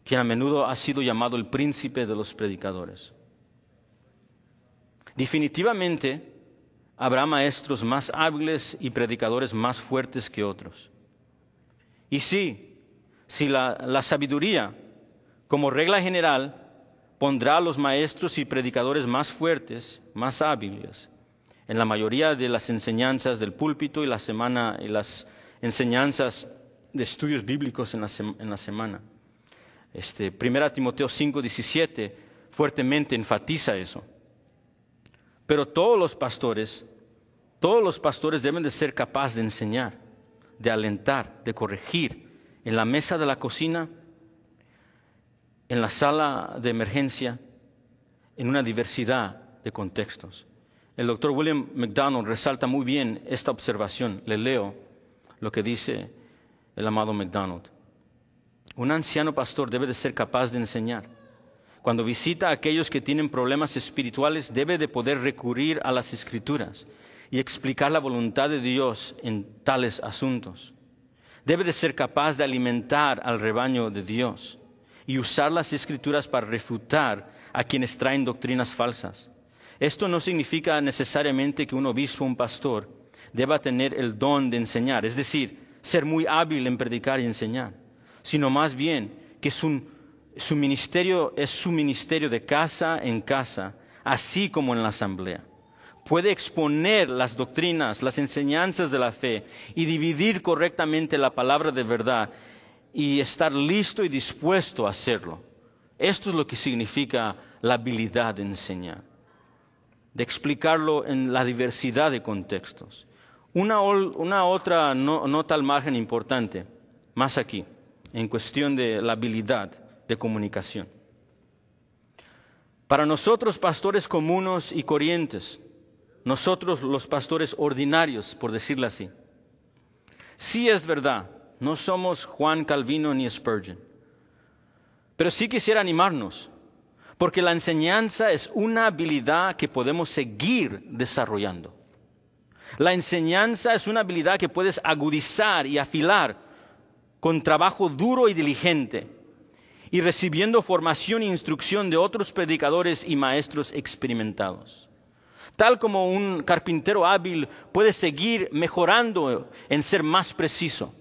Speaker 1: quien a menudo ha sido llamado el príncipe de los predicadores. Definitivamente habrá maestros más hábiles y predicadores más fuertes que otros. Y si la sabiduría, como regla general, pondrá a los maestros y predicadores más fuertes, más hábiles, en la mayoría de las enseñanzas del púlpito y las enseñanzas de estudios bíblicos en la semana. 1 Timoteo 5:17 fuertemente enfatiza eso. Pero todos los pastores deben de ser capaces de enseñar, de alentar, de corregir en la mesa de la cocina, en la sala de emergencia, en una diversidad de contextos. El doctor William McDonald resalta muy bien esta observación. Le leo lo que dice el amado McDonald. Un anciano pastor debe de ser capaz de enseñar. Cuando visita a aquellos que tienen problemas espirituales, debe de poder recurrir a las Escrituras y explicar la voluntad de Dios en tales asuntos. Debe de ser capaz de alimentar al rebaño de Dios y usar las Escrituras para refutar a quienes traen doctrinas falsas. Esto no significa necesariamente que un obispo o un pastor deba tener el don de enseñar, es decir, ser muy hábil en predicar y enseñar, sino más bien que su ministerio es su ministerio de casa en casa, así como en la asamblea. Puede exponer las doctrinas, las enseñanzas de la fe y dividir correctamente la palabra de verdad y estar listo y dispuesto a hacerlo. Esto es lo que significa la habilidad de enseñar, de explicarlo en la diversidad de contextos. Una otra nota al margen importante, más aquí, en cuestión de la habilidad de comunicación. Para nosotros, pastores comunes y corrientes, nosotros los pastores ordinarios, por decirlo así, sí es verdad, no somos Juan Calvino ni Spurgeon, pero sí quisiera animarnos, porque la enseñanza es una habilidad que podemos seguir desarrollando. La enseñanza es una habilidad que puedes agudizar y afilar con trabajo duro y diligente y recibiendo formación e instrucción de otros predicadores y maestros experimentados. Tal como un carpintero hábil puede seguir mejorando en ser más preciso.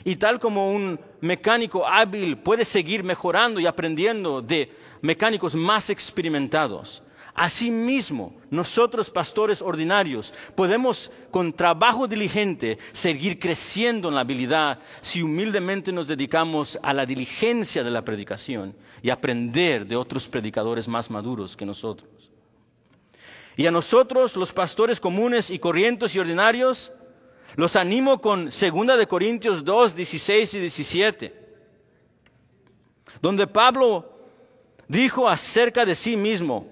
Speaker 1: Y tal como un mecánico hábil puede seguir mejorando y aprendiendo de mecánicos más experimentados. Asimismo, nosotros pastores ordinarios podemos con trabajo diligente seguir creciendo en la habilidad si humildemente nos dedicamos a la diligencia de la predicación y aprender de otros predicadores más maduros que nosotros. Y a nosotros, los pastores comunes y corrientes y ordinarios, los animo con 2 Corintios 2, 16 y 17, donde Pablo dijo acerca de sí mismo: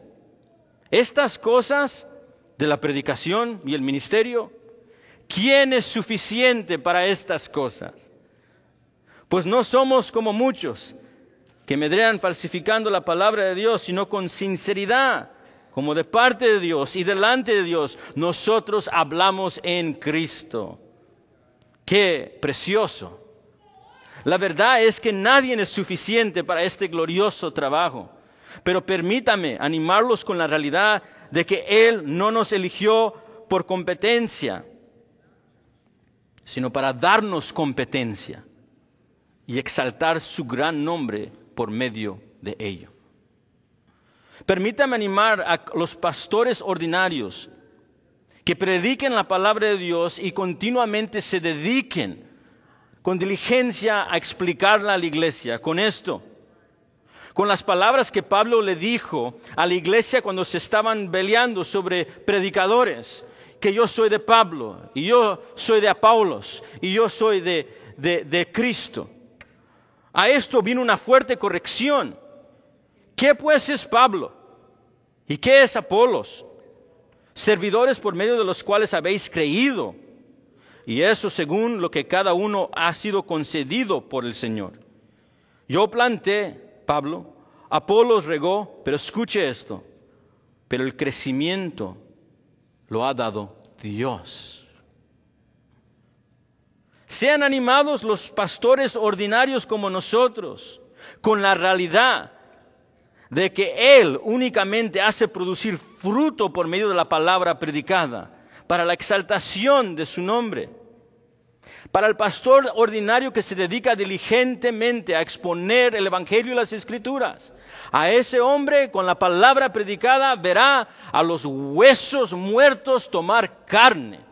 Speaker 1: estas cosas de la predicación y el ministerio, ¿quién es suficiente para estas cosas? Pues no somos como muchos que medrean falsificando la palabra de Dios, sino con sinceridad, como de parte de Dios y delante de Dios, nosotros hablamos en Cristo. ¡Qué precioso! La verdad es que nadie es suficiente para este glorioso trabajo. Pero permítame animarlos con la realidad de que Él no nos eligió por competencia, sino para darnos competencia y exaltar su gran nombre por medio de ello. Permítame animar a los pastores ordinarios que prediquen la palabra de Dios y continuamente se dediquen con diligencia a explicarla a la iglesia. Con esto, con las palabras que Pablo le dijo a la iglesia cuando se estaban peleando sobre predicadores, que yo soy de Pablo, y yo soy de Apolos, y yo soy de Cristo. A esto vino una fuerte corrección. ¿Qué pues es Pablo? ¿Y qué es Apolos? Servidores por medio de los cuales habéis creído, y eso según lo que cada uno ha sido concedido por el Señor. Yo planté, Pablo, Apolos regó, pero escuche esto, pero el crecimiento lo ha dado Dios. Sean animados los pastores ordinarios como nosotros, con la realidad de que Él únicamente hace producir fruto por medio de la palabra predicada, para la exaltación de su nombre. Para el pastor ordinario que se dedica diligentemente a exponer el Evangelio y las Escrituras, a ese hombre con la palabra predicada verá a los huesos muertos tomar carne.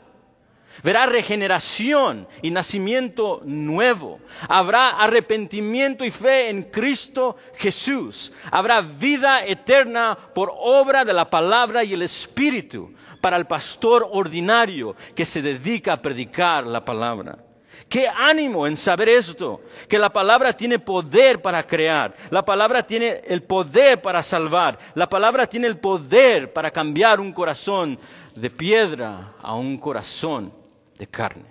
Speaker 1: Verá regeneración y nacimiento nuevo. Habrá arrepentimiento y fe en Cristo Jesús. Habrá vida eterna por obra de la palabra y el Espíritu para el pastor ordinario que se dedica a predicar la palabra. ¡Qué ánimo en saber esto! Que la palabra tiene poder para crear. La palabra tiene el poder para salvar. La palabra tiene el poder para cambiar un corazón de piedra a un corazón de carne.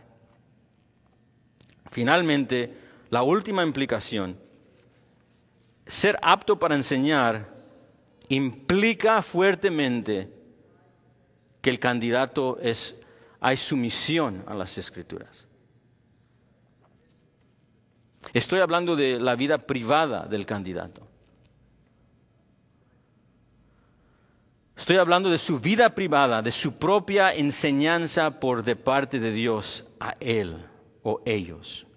Speaker 1: Finalmente, la última implicación: ser apto para enseñar implica fuertemente que el candidato hay sumisión a las Escrituras. Estoy hablando de la vida privada del candidato. Estoy hablando de su vida privada, de su propia enseñanza por de parte de Dios a él o ellos.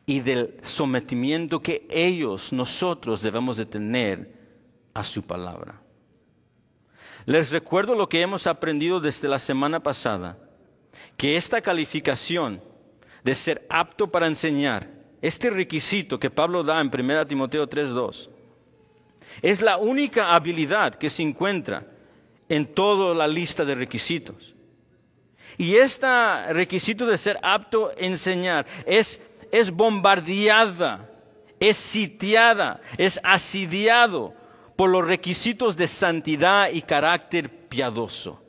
Speaker 1: Y del sometimiento que nosotros debemos de tener a su palabra. Les recuerdo lo que hemos aprendido desde la semana pasada, que esta calificación de ser apto para enseñar, este requisito que Pablo da en 1 Timoteo 3:2, es la única habilidad que se encuentra en toda la lista de requisitos. Y este requisito de ser apto a enseñar es bombardeada, es sitiada, es asediado por los requisitos de santidad y carácter piadoso.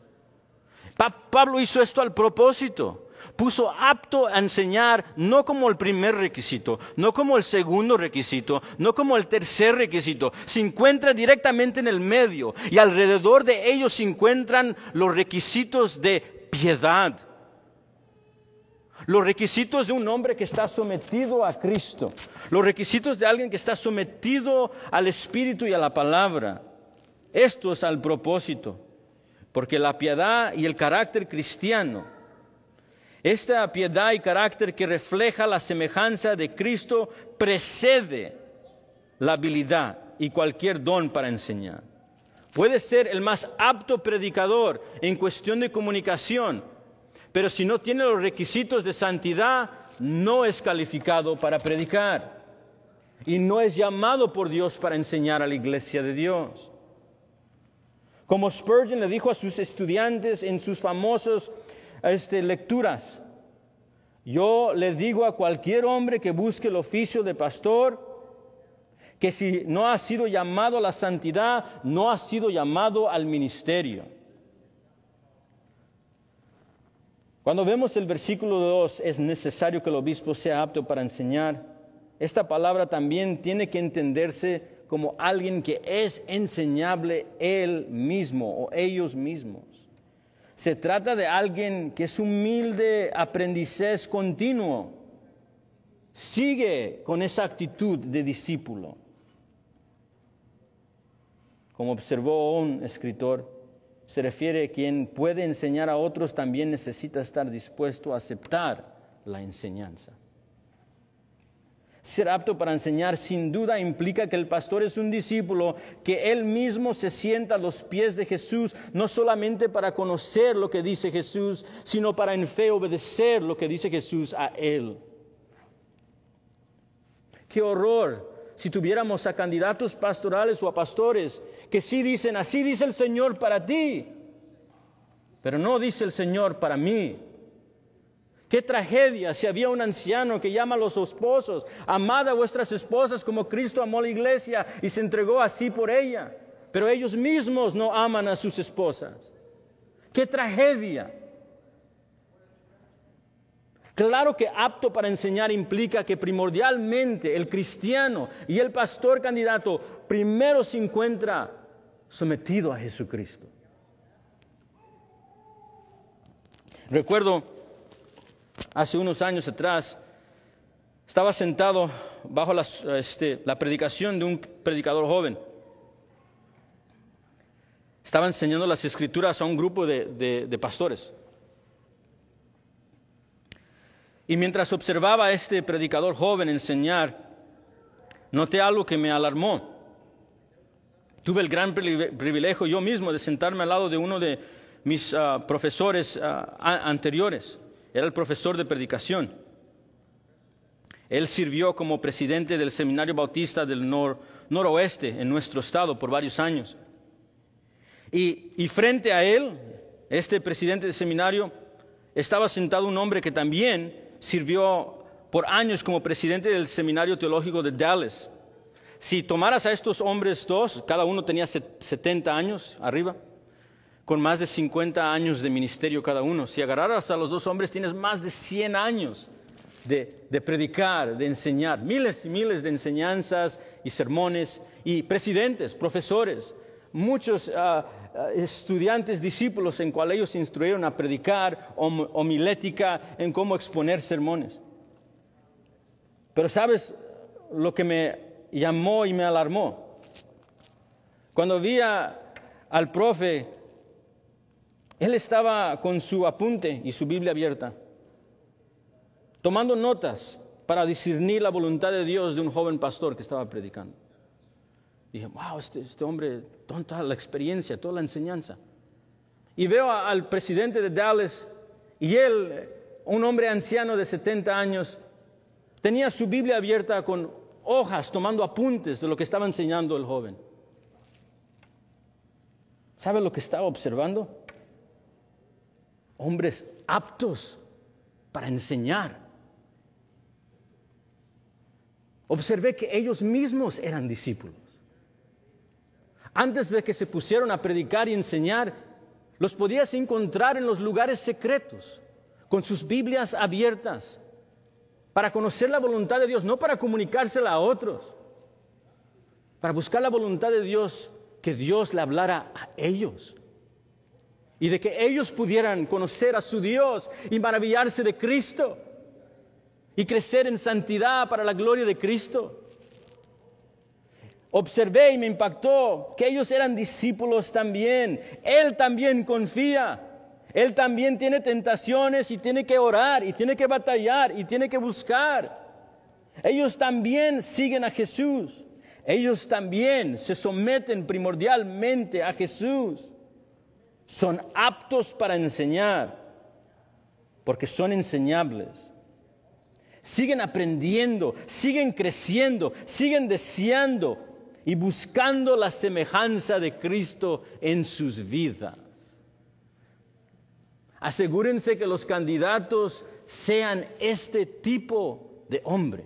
Speaker 1: Pablo hizo esto al propósito. Puso apto a enseñar no como el primer requisito, no como el segundo requisito, no como el tercer requisito. Se encuentra directamente en el medio y alrededor de ellos se encuentran los requisitos de piedad. Los requisitos de un hombre que está sometido a Cristo. Los requisitos de alguien que está sometido al Espíritu y a la palabra. Esto es al propósito. Porque la piedad y el carácter cristiano, esta piedad y carácter que refleja la semejanza de Cristo, precede la habilidad y cualquier don para enseñar. Puede ser el más apto predicador en cuestión de comunicación, pero si no tiene los requisitos de santidad, no es calificado para predicar. Y no es llamado por Dios para enseñar a la iglesia de Dios. Como Spurgeon le dijo a sus estudiantes en sus famosas lecturas: yo le digo a cualquier hombre que busque el oficio de pastor, que si no ha sido llamado a la santidad, no ha sido llamado al ministerio. Cuando vemos el versículo 2, es necesario que el obispo sea apto para enseñar. Esta palabra también tiene que entenderse como alguien que es enseñable él mismo o ellos mismos. Se trata de alguien que es humilde, aprendiz continuo. Sigue con esa actitud de discípulo. Como observó un escritor, se refiere a quien puede enseñar a otros, también necesita estar dispuesto a aceptar la enseñanza. Ser apto para enseñar sin duda implica que el pastor es un discípulo, que él mismo se sienta a los pies de Jesús, no solamente para conocer lo que dice Jesús, sino para en fe obedecer lo que dice Jesús a él. ¡Qué horror! Si tuviéramos a candidatos pastorales o a pastores que sí dicen, así dice el Señor para ti, pero no dice el Señor para mí. Qué tragedia si había un anciano que llama a los esposos: amad a vuestras esposas como Cristo amó a la iglesia y se entregó así por ella, pero ellos mismos no aman a sus esposas. Qué tragedia. Claro que apto para enseñar implica que primordialmente el cristiano y el pastor candidato primero se encuentra sometido a Jesucristo. Recuerdo hace unos años atrás, estaba sentado bajo la predicación de un predicador joven. Estaba enseñando las escrituras a un grupo de pastores. Y mientras observaba a este predicador joven enseñar, noté algo que me alarmó. Tuve el gran privilegio yo mismo de sentarme al lado de uno de mis profesores anteriores. Era el profesor de predicación. Él sirvió como presidente del Seminario Bautista del Noroeste en nuestro estado por varios años. Y frente a él, este presidente del seminario, estaba sentado un hombre que también sirvió por años como presidente del Seminario Teológico de Dallas. Si tomaras a estos hombres dos, cada uno tenía 70 años arriba, con más de 50 años de ministerio cada uno. Si agarraras a los dos hombres, tienes más de 100 años de predicar, de enseñar, miles y miles de enseñanzas y sermones, y presidentes, profesores, muchos estudiantes, discípulos en cual ellos se instruyeron a predicar, homilética, en cómo exponer sermones. Pero ¿sabes lo que me llamó y me alarmó? Cuando vi al profe, él estaba con su apunte y su Biblia abierta, tomando notas para discernir la voluntad de Dios de un joven pastor que estaba predicando. Dije, wow, este hombre, toda la experiencia, toda la enseñanza. Y veo al presidente de Dallas, y él, un hombre anciano de 70 años, tenía su Biblia abierta con hojas, tomando apuntes de lo que estaba enseñando el joven. ¿Sabe lo que estaba observando? hombres aptos para enseñar. Observé que ellos mismos eran discípulos. Antes de que se pusieron a predicar y enseñar, los podías encontrar en los lugares secretos, con sus Biblias abiertas, para conocer la voluntad de Dios, no para comunicársela a otros, para buscar la voluntad de Dios, que Dios le hablara a ellos. Y de que ellos pudieran conocer a su Dios y maravillarse de Cristo y crecer en santidad para la gloria de Cristo. Observé y me impactó que ellos eran discípulos también. Él también confía. Él también tiene tentaciones y tiene que orar y tiene que batallar y tiene que buscar. Ellos también siguen a Jesús. Ellos también se someten primordialmente a Jesús. Son aptos para enseñar porque son enseñables. Siguen aprendiendo, siguen creciendo, siguen deseando y buscando la semejanza de Cristo en sus vidas. Asegúrense que los candidatos sean este tipo de hombre.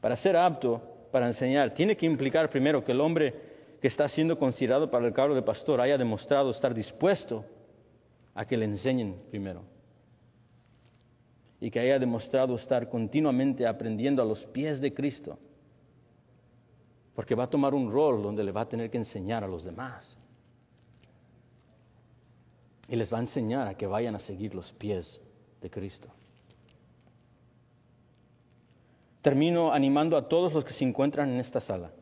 Speaker 1: Para ser apto para enseñar, tiene que implicar primero que el hombre que está siendo considerado para el cargo de pastor haya demostrado estar dispuesto a que le enseñen primero. Y que haya demostrado estar continuamente aprendiendo a los pies de Cristo. Porque va a tomar un rol donde le va a tener que enseñar a los demás. Y les va a enseñar a que vayan a seguir los pies de Cristo. Termino animando a todos los que se encuentran en esta sala.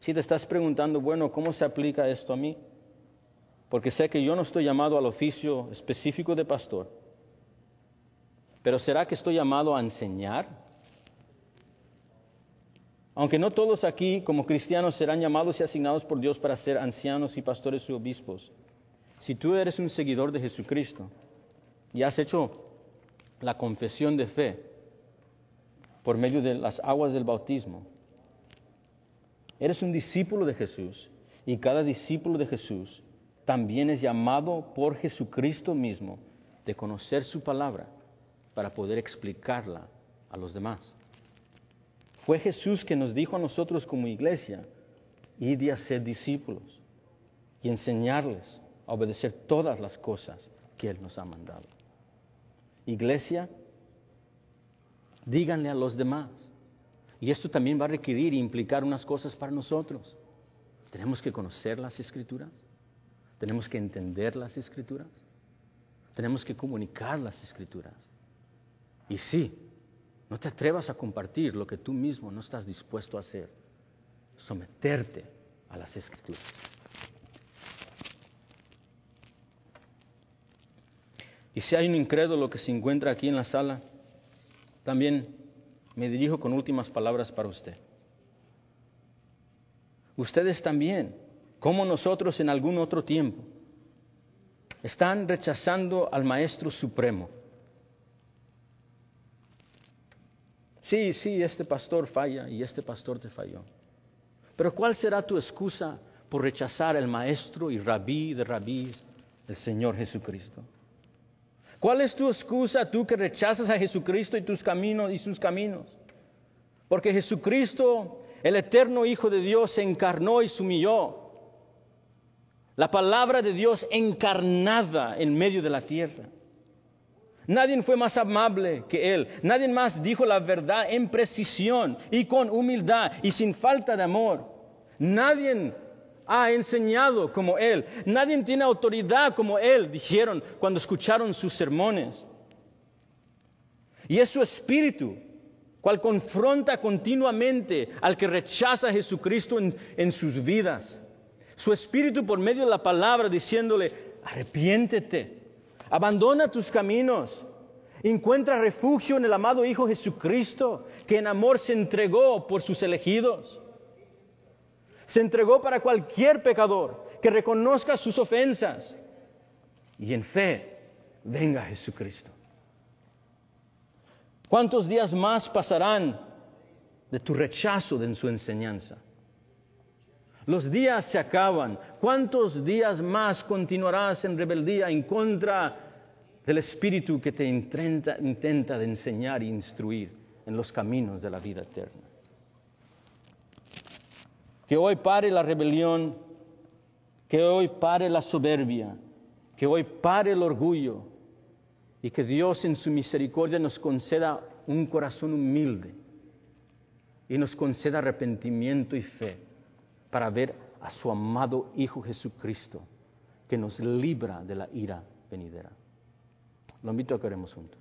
Speaker 1: Si te estás preguntando, bueno, ¿cómo se aplica esto a mí? Porque sé que yo no estoy llamado al oficio específico de pastor. Pero ¿será que estoy llamado a enseñar? Aunque no todos aquí como cristianos serán llamados y asignados por Dios para ser ancianos y pastores y obispos. Si tú eres un seguidor de Jesucristo y has hecho la confesión de fe por medio de las aguas del bautismo, eres un discípulo de Jesús y cada discípulo de Jesús también es llamado por Jesucristo mismo de conocer su palabra para poder explicarla a los demás. Fue Jesús que nos dijo a nosotros como iglesia, id y haced discípulos y enseñarles a obedecer todas las cosas que Él nos ha mandado. Iglesia, díganle a los demás. Y esto también va a requerir e implicar unas cosas para nosotros. Tenemos que conocer las Escrituras. Tenemos que entender las Escrituras. Tenemos que comunicar las Escrituras. Y sí, no te atrevas a compartir lo que tú mismo no estás dispuesto a hacer. Someterte a las Escrituras. Y si hay un incrédulo que se encuentra aquí en la sala, también me dirijo con últimas palabras para usted. Ustedes también, como nosotros en algún otro tiempo, están rechazando al Maestro Supremo. Sí, este pastor falla y este pastor te falló. Pero ¿cuál será tu excusa por rechazar al Maestro y Rabí de rabís, el Señor Jesucristo? ¿Cuál es tu excusa, tú que rechazas a Jesucristo y tus caminos y sus caminos? Porque Jesucristo, el eterno Hijo de Dios, se encarnó y se humilló. La palabra de Dios encarnada en medio de la tierra. Nadie fue más amable que Él. Nadie más dijo la verdad en precisión y con humildad y sin falta de amor. Nadie ha enseñado como Él. Nadie tiene autoridad como Él, dijeron cuando escucharon sus sermones. Y es su espíritu, cual confronta continuamente al que rechaza a Jesucristo en sus vidas. Su espíritu por medio de la palabra diciéndole, arrepiéntete, abandona tus caminos, encuentra refugio en el amado Hijo Jesucristo, que en amor se entregó por sus elegidos. Se entregó para cualquier pecador que reconozca sus ofensas y en fe venga a Jesucristo. ¿Cuántos días más pasarán de tu rechazo de su enseñanza? Los días se acaban. ¿Cuántos días más continuarás en rebeldía en contra del Espíritu que te intenta de enseñar e instruir en los caminos de la vida eterna? Que hoy pare la rebelión, que hoy pare la soberbia, que hoy pare el orgullo y que Dios en su misericordia nos conceda un corazón humilde y nos conceda arrepentimiento y fe para ver a su amado Hijo Jesucristo que nos libra de la ira venidera. Lo invito a que oremos juntos.